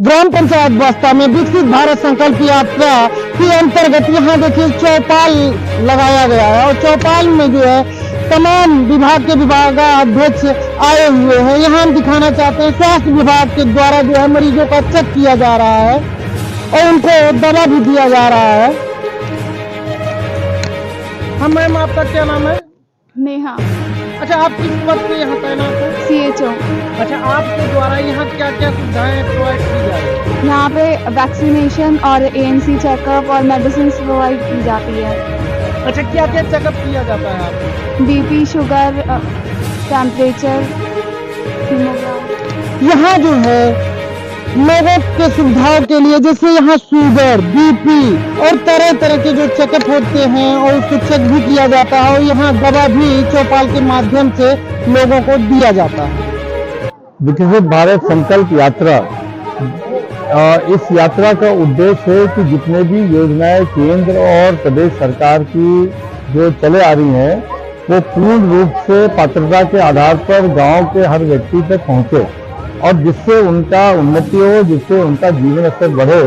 ग्राम पंचायत बस्ता में विकसित भारत संकल्प यात्रा के अंतर्गत यहाँ देखिए चौपाल लगाया गया है और चौपाल में जो है तमाम विभाग के विभागाध्यक्ष आए हुए हैं। यहाँ हम दिखाना चाहते हैं स्वास्थ्य विभाग के द्वारा जो है मरीजों का चेक किया जा रहा है और उनको दवा भी दिया जा रहा है। हम मैम, आपका क्या नाम है? नेहा। अच्छा, आप किस पद पे यहाँ तैनात हैं? CHO। अच्छा, आपके द्वारा यहाँ क्या क्या सुविधाएं प्रोवाइड की जा रही है? यहाँ पे वैक्सीनेशन और ANC चेकअप और मेडिसिन प्रोवाइड की जाती है। अच्छा, क्या क्या चेकअप किया जाता है आपको? BP, sugar, temperature, haemoglobin. यहाँ जो है लोगों के सुविधाओं के लिए जैसे यहाँ शुगर, BP और तरह तरह के जो चेकअप होते हैं और उसको चेक भी किया जाता है और यहाँ दवा भी चौपाल के माध्यम से लोगों को दिया जाता है। विकसित भारत संकल्प यात्रा, इस यात्रा का उद्देश्य है कि जितने भी योजनाएं केंद्र और प्रदेश सरकार की जो चले आ रही हैं वो पूर्ण रूप से पात्रता के आधार पर गांव के हर व्यक्ति तक पहुंचे और जिससे उनका उन्नति हो, जिससे उनका जीवन स्तर बढ़े।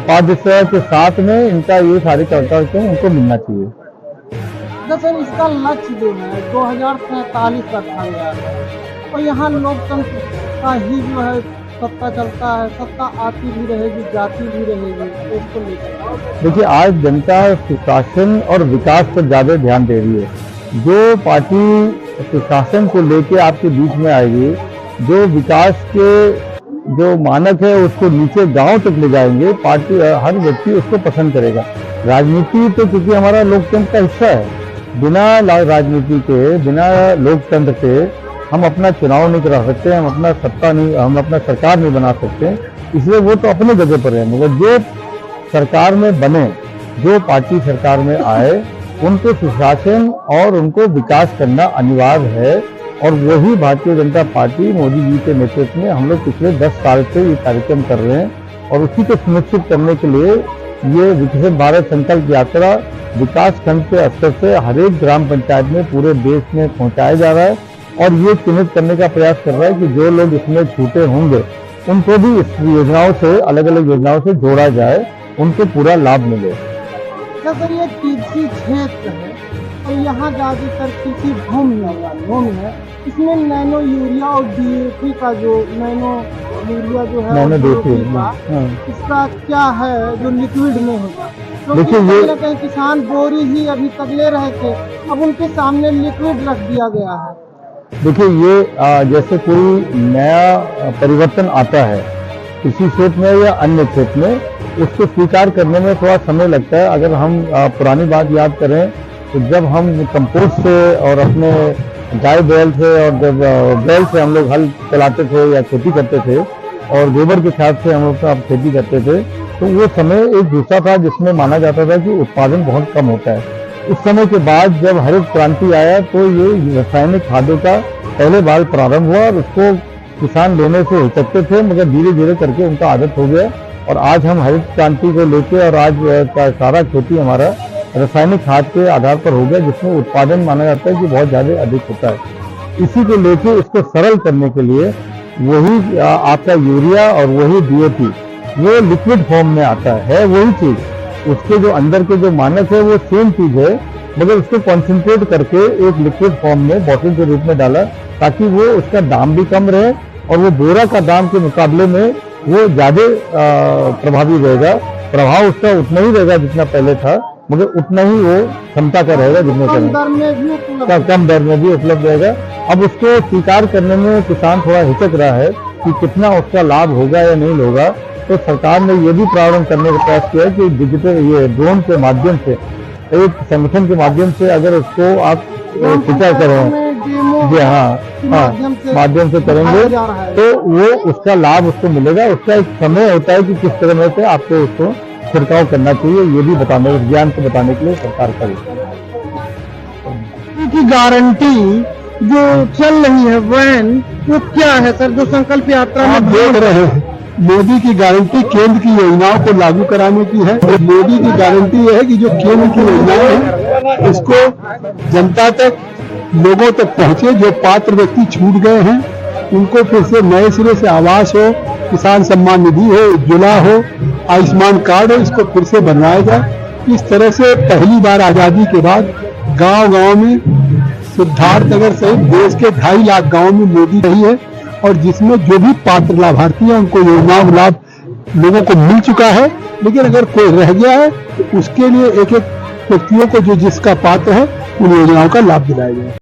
पाठ्य सेवा के साथ में इनका ये सारे कर्तव्य उनको मिलना चाहिए। सर, इसका लक्ष्य जो है 2047 रखा गया है और यहाँ लोकतंत्र का ही जो है सत्ता चलता है, सत्ता आती भी रहेगी, जाती भी रहेगी, उसको लेकर। देखिए, आज जनता सुशासन और विकास पर ज्यादा ध्यान दे रही है। जो पार्टी सुशासन को लेके आपके बीच में आएगी, जो विकास के जो मानक है उसको नीचे गांव तक ले जाएंगे, पार्टी हर व्यक्ति उसको पसंद करेगा। राजनीति तो क्योंकि हमारा लोकतंत्र का हिस्सा है, बिना राजनीति के, बिना लोकतंत्र के हम अपना चुनाव नहीं करा सकते, हम अपना सत्ता नहीं, हम अपना सरकार नहीं बना सकते। इसलिए वो तो अपने जगह पर है, मगर जो सरकार में बने, जो पार्टी सरकार में आए, उनको सुशासन और उनको विकास करना अनिवार्य है। और वही भारतीय जनता पार्टी मोदी जी के नेतृत्व में हम लोग पिछले 10 साल से ये कार्यक्रम कर रहे हैं और उसी को सुनिश्चित करने के लिए ये विकसित भारत संकल्प यात्रा विकास खंड के स्तर से हर एक ग्राम पंचायत में पूरे देश में पहुंचाया जा रहा है और ये चिन्हित करने का प्रयास कर रहा है कि जो लोग इसमें छूटे होंगे उनको भी इस योजनाओं से, अलग अलग योजनाओं से जोड़ा जाए, उनको पूरा लाभ मिले। सर, ये कृषि क्षेत्र है और यहाँ ज्यादातर कृषि भूमि है, इसमें नैनो यूरिया और DAP का जो नैनो यूरिया जो है इसका क्या है जो लिक्विड में होगा? देखिए, ये कहीं किसान बोरी ही अभी तक ले रहे थे, अब उनके सामने लिक्विड रख दिया गया है। देखिए, ये जैसे कोई नया परिवर्तन आता है किसी क्षेत्र में या अन्य क्षेत्र में, उसको स्वीकार करने में थोड़ा समय लगता है। अगर हम पुरानी बात याद करें तो जब हम कंपोस्ट से और अपने गाय बैल से और जब बैल से हम लोग हल चलाते थे या खेती करते थे और गोबर के खाद से हम लोग खेती करते थे, तो वो समय एक दूसरा था जिसमें माना जाता था कि उत्पादन बहुत कम होता है। उस समय के बाद जब हरित क्रांति आया तो ये रासायनिक खादों का पहले बार प्रारंभ हुआ और उसको किसान लेने से हिचकते थे, मगर धीरे धीरे करके उनका आदत हो गया और आज हम हरित क्रांति को लेके और आज का सारा खेती हमारा रासायनिक खाद के आधार पर हो गया, जिसमें उत्पादन माना जाता है कि बहुत ज्यादा अधिक होता है। इसी को लेके इसको सरल करने के लिए वही आपका यूरिया और वही DAP वो लिक्विड फॉर्म में आता है वही चीज, उसके जो अंदर के जो मानक है वो सेम चीज है, मगर उसको कॉन्सेंट्रेट करके एक लिक्विड फॉर्म में बॉटल के रूप में डाला ताकि वो उसका दाम भी कम रहे और वो बोरा का दाम के मुकाबले में वो ज्यादा प्रभावी रहेगा। प्रभाव उसका उतना ही रहेगा जितना पहले था, मगर उतना ही वो क्षमता का रहेगा जितना कम दर में भी उपलब्ध रहेगा। अब उसको स्वीकार करने में किसान थोड़ा हिचक रहा है कि कितना उसका लाभ होगा या नहीं होगा, तो सरकार ने ये भी प्रारंभ करने का प्रयास किया है कि डिजिटल ये ड्रोन के माध्यम से, एक संगठन के माध्यम से अगर उसको आप सिंचाई करें, जी हाँ, माध्यम से करेंगे तो वो उसका लाभ उसको मिलेगा। उसका एक समय होता है कि किस तरह से आपको उसको छिड़काव करना चाहिए, ये भी बताने, ज्ञान को बताने के लिए सरकार करेगी। की गारंटी जो चल रही है वैन, वो क्या है सर जो संकल्प यात्रा में देख रहे हैं? मोदी की गारंटी केंद्र की योजनाओं को लागू कराने की है। मोदी की गारंटी यह है कि जो केंद्र की योजनाएं हैं उसको जनता तक, लोगों तक पहुंचे। जो पात्र व्यक्ति छूट गए हैं उनको फिर से नए सिरे से आवास हो, किसान सम्मान निधि हो, उज्ज्वला हो, आयुष्मान कार्ड हो, इसको फिर से बनवाया जाए। इस तरह से पहली बार आजादी के बाद गांव-गांव में सिद्धार्थनगर सहित देश के 2.5 लाख गांवों में मोदी रही है और जिसमें जो भी पात्र लाभार्थी हैं उनको योजनाओं का लाभ लोगों को मिल चुका है। लेकिन अगर कोई रह गया है तो उसके लिए एक-एक व्यक्तियों को जो जिसका पात्र है उन योजनाओं का लाभ दिलाया जाए।